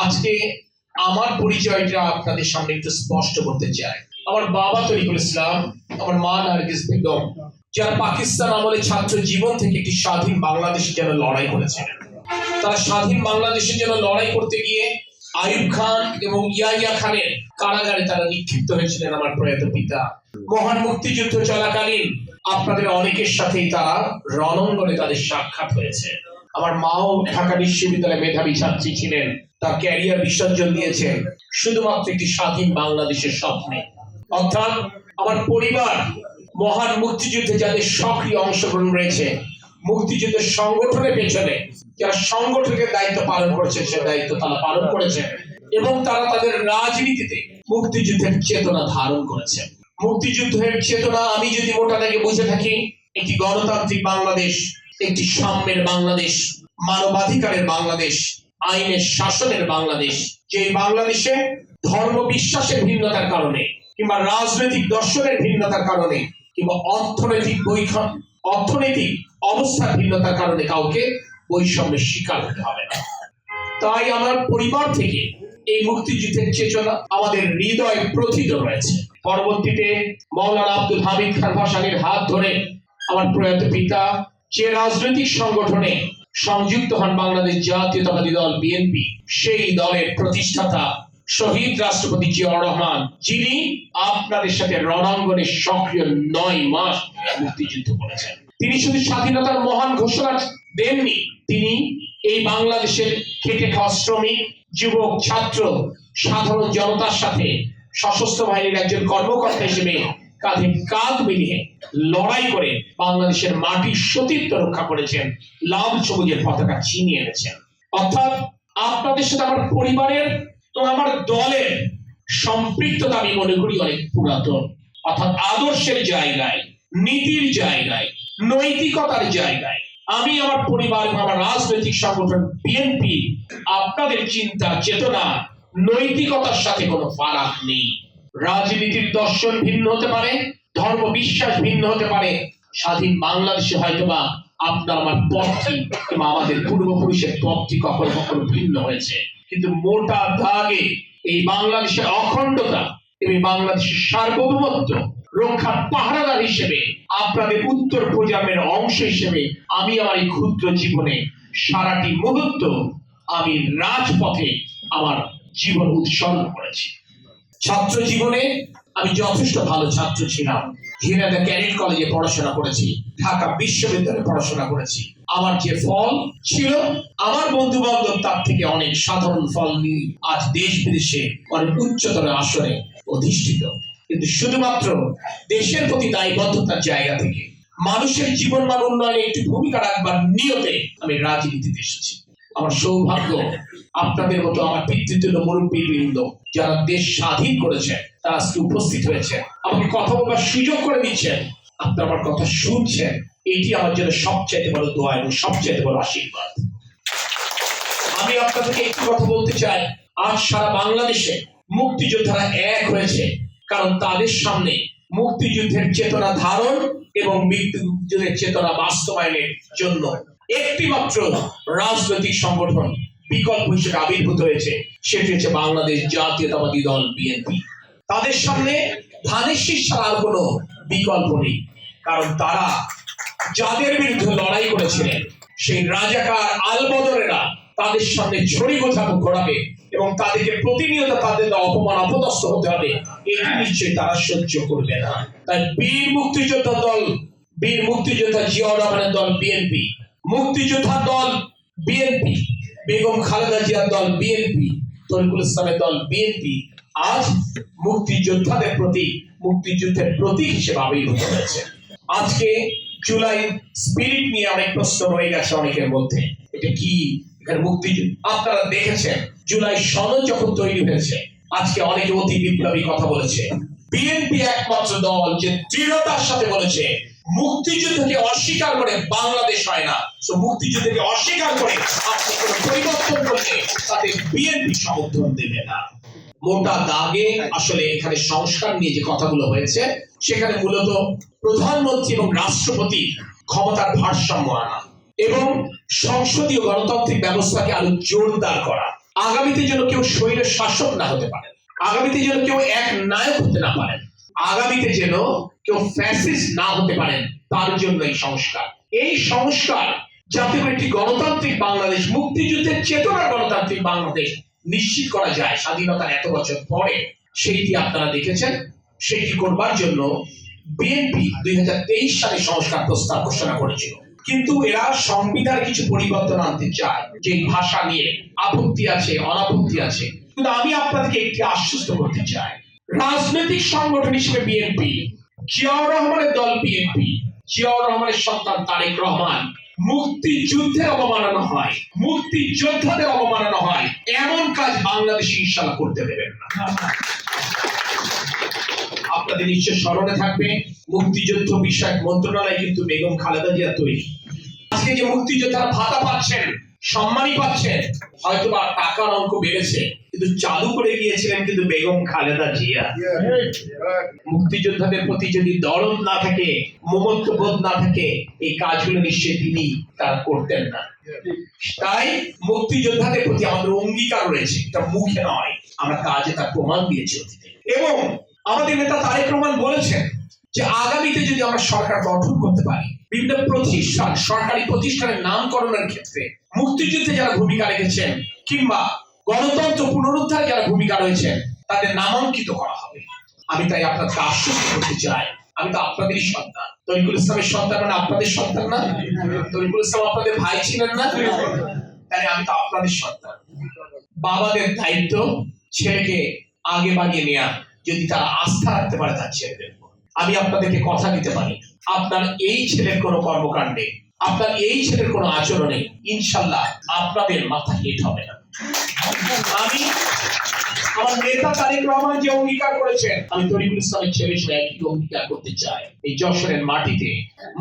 আজকে আমার পরিচয়টা আপনাদের সামনে একটু স্পষ্ট করতে চাই। আমার বাবা তরিকুল ইসলাম, আমার মা নার্গিস বেগম, যারা পাকিস্তান আমলে ছাত্র জীবন থেকে একটি স্বাধীন বাংলাদেশের জন্য লড়াই করেছিলেন। তারা স্বাধীন বাংলাদেশের জন্য লড়াই করতে গিয়ে আইয়ুব খান এবং ইয়াহিয়া খানের কারাগারে তারা নিক্ষিপ্ত হয়েছিলেন। আমার প্রয়াত পিতা মহান মুক্তিযুদ্ধ চলাকালীন আপনাদের অনেকের সাথেই তারা রণাঙ্গনে তাদের সাক্ষাৎ হয়েছে। আমার মাও ঢাকা বিশ্ববিদ্যালয়ে মেধাবী ছাত্রী ছিলেন, তার ক্যারিয়ার বিসর্জন দিয়েছেন শুধুমাত্র একটি স্বাধীন বাংলাদেশের স্বপ্নে। অর্থাৎ আমার পরিবার মহান মুক্তিযুদ্ধে যাদের সক্রিয় অংশগ্রহণ রয়েছে, মুক্তিযুদ্ধের সংগঠনের পেছনে যারা সংগঠনের দায়িত্ব পালন করেছেন, সে দায়িত্ব তারা পালন করেছেন এবং তারা তাদের রাজনীতিতে মুক্তিযুদ্ধের চেতনা ধারণ করেছেন। মুক্তিযুদ্ধের চেতনা আমি যদি মোটা দাগে বুঝে থাকি, একটি গণতান্ত্রিক বাংলাদেশ, একটি সাম্যের বাংলাদেশ, মানবাধিকারের বাংলাদেশ, আইনের শাসনের বাংলাদেশ, যে বাংলাদেশে ধর্ম বিশ্বাসের ভিন্নতার কারণে কিংবা রাজনৈতিক দর্শনের ভিন্নতার কারণে কিংবা অর্থনৈতিক অবস্থার ভিন্নতার কারণে কাউকে বৈষম্যের শিকার হতে হবে না। তাই আমার পরিবার থেকে এই মুক্তিযুদ্ধের চেতনা আমাদের হৃদয়ে প্রথিত রয়েছে। পরবর্তীতে মাওলানা আব্দুল হামিদ খান ভাসানীর হাত ধরে আমার প্রয়াত পিতা যে রাজনৈতিক সংগঠনে সংযুক্ত হন, বাংলাদেশ জাতীয়তাবাদী দল বিএনপি, সেই দলের প্রতিষ্ঠাতা শহীদ রাষ্ট্রপতি জিয়াউর রহমান, যিনি আপনাদের সাথে রণাঙ্গনে সক্রিয় 9 মাস মুক্তিযুদ্ধ করেছেন। তিনি শুধু স্বাধীনতার মহান ঘোষণা দেননি, তিনি এই বাংলাদেশের খেটে খাওয়া শ্রমিক, যুবক, ছাত্র, সাধারণ জনতার সাথে সশস্ত্র বাহিনীর একজন কর্মকর্তা হিসেবে কাঁধে কাঁধ মিলিয়ে লড়াই করে বাংলাদেশের মাটির সতীত্ব রক্ষা করেছেন, লাল সবুজের পতাকা ছিনিয়ে এনেছেন। অর্থাৎ আপনাদের সাথে আমার পরিবারের এবং আমার দলের সম্পৃক্ততা আমি মনে করি অনেক পুরাতন। অর্থাৎ আদর্শের জায়গায়, নীতির জায়গায়, নৈতিকতার জায়গায় আমি আমার পরিবার এবং আমার রাজনৈতিক সংগঠন বিএনপি আপনাদের চিন্তা, চেতনা, নৈতিকতার সাথে কোনো ফারাক নেই। রাজনীতির দর্শন ভিন্ন হতে পারে, ধর্ম বিশ্বাস ভিন্ন হতে পারে, স্বাধীন বাংলাদেশে হয়তোবা আপনার আমার পথটি কিংবা আমাদের পূর্বপুরুষের পথটি কখনো কখনো ভিন্ন হয়েছে, কিন্তু মোটা দাগে এই বাংলাদেশের অখণ্ডতা এবং বাংলাদেশের সার্বভৌমত্ব রক্ষার পাহারাদার হিসেবে আপনাদের উত্তর প্রজন্মের অংশ হিসেবে আমি আমার এই ক্ষুদ্র জীবনে সারাটি মুহূর্ত আমি রাজপথে আমার জীবন উৎসর্গ করেছি। ছাত্র জীবনে আমি যথেষ্ট ভালো ছাত্র ছিলাম। হিরাদা ক্যাডেট কলেজে পড়াশোনা করেছি, ঢাকা বিশ্ববিদ্যালয়ে পড়াশোনা করেছি। আমার যে ফল ছিল, আমার বন্ধু বান্ধব তার থেকে অনেক সাধারণ ফল নিয়ে আজ দেশ বিদেশে অনেক উচ্চতর আসনে অধিষ্ঠিত। কিন্তু শুধুমাত্র দেশের প্রতি দায়বদ্ধতার জায়গা থেকে মানুষের জীবন মান উন্নয়নে একটি ভূমিকা রাখবার নিয়তে আমি রাজনীতিতে এসেছি। আমার সৌভাগ্য আপনাদের মতো আমার পিতৃতুল্য মুরব্বীবৃন্দ যারা দেশ স্বাধীন করেছেন তারা আজকে উপস্থিত হয়েছে, আমাকে কথা বলবার সুযোগ করে দিচ্ছেন, আপনারা আমার কথা শুনছেন। এটি আমার জন্য সবচাইতে বড় দোয়া এবং সবচাইতে বড় আশীর্বাদ। আমি আপনাদেরকে একটু কথা বলতে চাই। আজ সারা বাংলাদেশে মুক্তিযোদ্ধারা এক হয়েছে, কারণ তাদের সামনে মুক্তিযুদ্ধের চেতনা ধারণ এবং মুক্তিযুদ্ধের চেতনা বাস্তবায়নের জন্য একটি মাত্র রাজনৈতিক সংগঠন বিকল্প হিসেবে আবির্ভূত হয়েছে, সেটি হচ্ছে বাংলাদেশ জাতীয়তাবাদী দল বিএনপি। তাদের সামনে ধানের শীষ ছাড়া আর কোনো বিকল্প নেই, কারণ তারা যাদের বিরুদ্ধে লড়াই করেছিলেন সেই রাজাকার আলবদরেরা তাদের সামনে ছড়ি ঘোরাবে এবং তাদেরকে প্রতিনিয়ত তাদের অপমান অপদস্থ হতে হবে, এটি নিশ্চয়ই তারা সহ্য করবে না। তাই বীর মুক্তিযোদ্ধা জিয়াউর রহমানের দল বিএনপি, মুক্তিযোদ্ধার দল বিএনপি, বেগম খালেদা জিয়ার দল বিএনপি, তরিকুল ইসলামের দল বিএনপি আজ মুক্তিযোদ্ধাদের প্রতি মুক্তিযুদ্ধের প্রতীক হিসেবে আবির্ভূত হয়েছে। আজকে জুলাই স্পিরিট নিয়ে অনেক প্রশ্ন রয়ে গেছে অনেকের মধ্যে, এটা কি এখানে মুক্তিযুদ্ধ? আপনারা দেখেছেন জুলাই সনদ যখন তৈরি হয়েছে, আজকে অনেকে অতি বিপ্লবী কথা বলেছে। বিএনপি একমাত্র দল যে দৃঢ়তার সাথে বলেছে মুক্তিযুদ্ধকে অস্বীকার করে বাংলাদেশ হয় না। মুক্তিযুদ্ধকে অস্বীকার করে আপনি কোনো পরিবর্তন করলে তাতে বিএনপি সমর্থন দেবে না। মোটা দাগে আসলে এখানে সংস্কার নিয়ে যে কথাগুলো হয়েছে, সেখানে মূলত প্রধানমন্ত্রী এবং রাষ্ট্রপতি ক্ষমতার ভারসাম্য আনা এবং সংসদীয় গণতান্ত্রিক ব্যবস্থাকে আরো জোরদার করা, আগামীতে যেন কেউ স্বৈর শাসক না হতে পারেন, আগামীতে যেন কেউ এক নায়ক হতে না পারেন, আগামীতে যেন কেউ ফ্যাসিস্ট না হতে পারেন, তার জন্য এই সংস্কার যাতে করে একটি গণতান্ত্রিক বাংলাদেশ, মুক্তিযুদ্ধের চেতনার গণতান্ত্রিক বাংলাদেশ নিশ্চিত করা যায় স্বাধীনতার এত বছর পরে, সেইটি আপনারা দেখেছেন। সেটি করবার জন্য বিএনপি 2023 সালে সংস্কার প্রস্তাব ঘোষণা করেছিল, কিন্তু এরা সংবিধানে কিছু পরিবর্তন আনতে চায়, যে ভাষা নিয়ে আপত্তি আছে, অনাপত্তি আছে। কিন্তু আমি আপনাদেরকে একটি আশ্বস্ত করতে চাই, রাজনৈতিক সংগঠন হিসেবে বিএনপি, জিয়াউর রহমানের দল বিএনপি, জিয়াউর রহমানের সন্তান তারেক রহমান মুক্তিযুদ্ধের অবমাননা হয়, মুক্তিযোদ্ধাদের অবমাননা হয়, এমন কাজ বাংলাদেশ ইনশাআল্লাহ করতে দেবেন না। আপনাদের নিশ্চয় স্মরণে থাকবে, মুক্তিযুদ্ধ বিষয়ক মন্ত্রণালয় কিন্তু বেগম খালেদা জিয়া তৈরি। আজকে যে মুক্তিযোদ্ধারা ভাতা পাচ্ছেন, সম্মানই পাচ্ছেন, হয়তোবা টাকার অঙ্ক বেড়েছে, কিন্তু চালু করে গিয়েছিলেন কিন্তু বেগম খালেদা জিয়া। মুক্তিযোদ্ধাদের প্রতি যদি দরদ না থাকে, মমত্ববোধ না থাকে, এই কাজগুলো নিশ্চয়ই তিনি তার করতেন না। তাই মুক্তিযোদ্ধাদের প্রতি আমাদের অঙ্গীকার রয়েছে, এটা মুখে নয়, আমরা কাজে তার প্রমাণ দিয়েছি অতীতে। এবং আমাদের নেতা তারেক রহমান বলেছেন যে আগামীতে যদি আমরা সরকার গঠন করতে পারি, বিভিন্ন প্রতিষ্ঠান, সরকারি প্রতিষ্ঠানের নামকরণের ক্ষেত্রে মুক্তিযুদ্ধে যারা ভূমিকা রেখেছেন কিংবা গণতন্ত্র পুনরুদ্ধারে যারা ভূমিকা রয়েছেন, তাদের নামাঙ্কিত করা হবে। আমি তাই আপনাকে আশ্বস্ত করতে চাই, আমি তো আপনাদেরই সন্তান। তরিকুল ইসলামের সন্তান মানে আপনাদের সন্তান না? তরিকুল ইসলাম আপনাদের ভাই ছিলেন না? তাই আমি তো আপনাদের সন্তান। বাবাদের দায়িত্ব ছেলেকে আগে বাড়িয়ে নেওয়া, যদি তারা আস্থা রাখতে পারে তার ছেলেদের। আমি আপনাদেরকে কথা দিতে পারি, আপনার এই ছেলের কোনো কর্মকাণ্ডে, আপনার এই ছেলের কোনো আচরণে ইনশাল্লাহ আপনাদের মাথা হেট হবে না। আমি আমার নেতা তারেক রহমান যে অঙ্গীকার করেছেন, আমি তরিকুল ইসলামের ছেলে হিসেবে একই অঙ্গীকার করতে চাই। এই যশোরের মাটিতে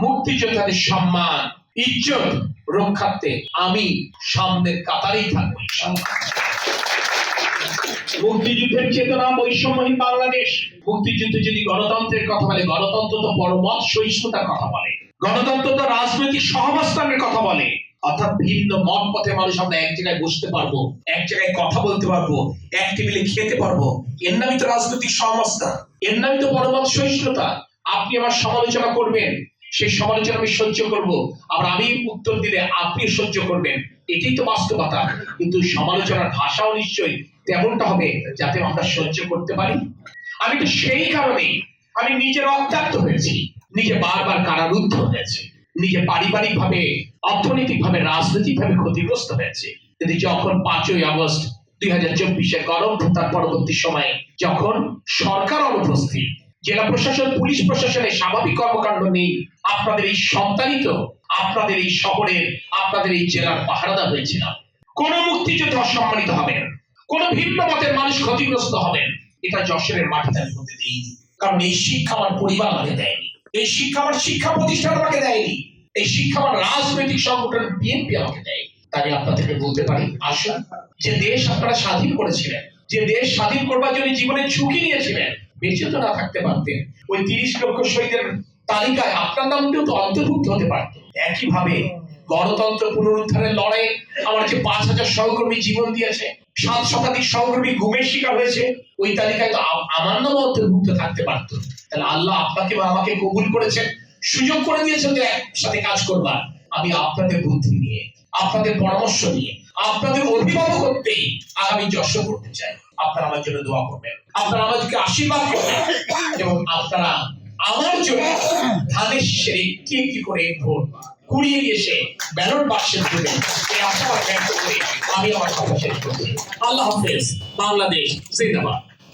মুক্তিযোদ্ধাদের সম্মান, ইজ্জত রক্ষার্থে আমি সামনের কাতারেই থাকবো। মুক্তিযুদ্ধের চেতনা, বৈষম্যহীন বাংলাদেশ। মুক্তিযুদ্ধ যদি গণতন্ত্রের কথা বলে, গণতন্ত্র তো পরমত সহিষ্ণুতার কথা বলে, গণতন্ত্র তো রাজনৈতিক সহাবস্থানের কথা বলে, অর্থাৎ ভিন্ন মত পথে মানুষ আমরা এক জায়গায় বসতে পারবো, এক জায়গায় কথা বলতে পারবো, এক টেবিলে খেতে পারবো। এর নামই তো রাজনৈতিক সহাবস্থান, এর নামই তো পরমত সহিষ্ণুতা। আপনি আমার সমালোচনা করবেন, সেই সমালোচনা আমি সহ্য করবো, আবার আমি উত্তর দিলে আপনি সহ্য করবেন, এটাই তো বাস্তবতা। কিন্তু সমালোচনার ভাষাও নিশ্চয়ই তেমনটা হবে যাতে আমরা সহ্য করতে পারি। আমি তো সেই কারণে আমি নিজে রক্তাক্ত হয়েছি, নিজে বারবার কারারুদ্ধ হয়েছে, নিজে পারিবারিক ভাবে, অর্থনৈতিক ভাবে, রাজনৈতিক ভাবে ক্ষতিগ্রস্ত হয়েছে। কিন্তু যখন 5ই আগস্ট 2024 গণঅভ্যুত্থান পরবর্তী সময়ে যখন সরকার অনুপস্থিত, জেলা প্রশাসন, পুলিশ প্রশাসনের স্বাভাবিক কর্মকাণ্ড নেই, আপনাদের এই সন্তানই তো আপনাদের এই শহরের, আপনাদের এই জেলার পাহারাদার হয়েছিলাম। কোন মুক্তিযুদ্ধ অসম্মানিত হবেন, কোন ভিন্ন মতের মানুষ ক্ষতিগ্রস্ত হবেন, এটা যশোরের মাটিতে আমি হতে দেইনি। কারণ এই শিক্ষা আমার পরিবার আমাকে দেয়নি, এই শিক্ষা আমার শিক্ষা প্রতিষ্ঠান আমাকে দেয়নি, এই শিক্ষা আমার রাজনৈতিক সংগঠন বিএনপি আমাকে দেয়। তাই আপনাদেরকে বলতে পারি, আসুন, যে দেশ আপনারা স্বাধীন করেছিলেন, যে দেশ স্বাধীন করবার জন্য জীবনের ঝুঁকি নিয়েছিলেন, বেঁচে তো না থাকতে পারতেন, ওই 30 লক্ষ শহীদের তালিকায় আপনার নামটিও তো অন্তর্ভুক্ত হতে পারত। একইভাবে গণতন্ত্র পুনরুদ্ধারের লড়াই আমার যে 5000 সহকর্মী জীবন দিয়েছে, 7 শতাধিক সহকর্মী গুমের শিকার হয়েছে, ওই তালিকায় তো আমার নাম অন্তর্ভুক্ত থাকতে পারতো। তাহলে আল্লাহ আপনাকে বা আমাকে কবুল করেছেন, সুযোগ করে দিয়েছেন যে একসাথে কাজ করবার। আমি আপনাদের বুদ্ধি নিয়ে, আপনাদের পরামর্শ নিয়ে, আপনাদের অভিভাবকত্বেই আগামী যশোর করতে চাই। আপনারা আমার জন্য দোয়া করবেন, আপনারা আমাদেরকে আশীর্বাদ করবেন, এবং আপনারা আমার জন্য ধানের শীষের একটি একটি করে ভোট কুড়িয়ে এসে ব্যালট বাক্সে দেবেন, এই আশাবাদ ব্যক্ত করে আমি আমার কথা শেষ করছি। আল্লাহ হাফেজ। বাংলাদেশ জিন্দাবাদ।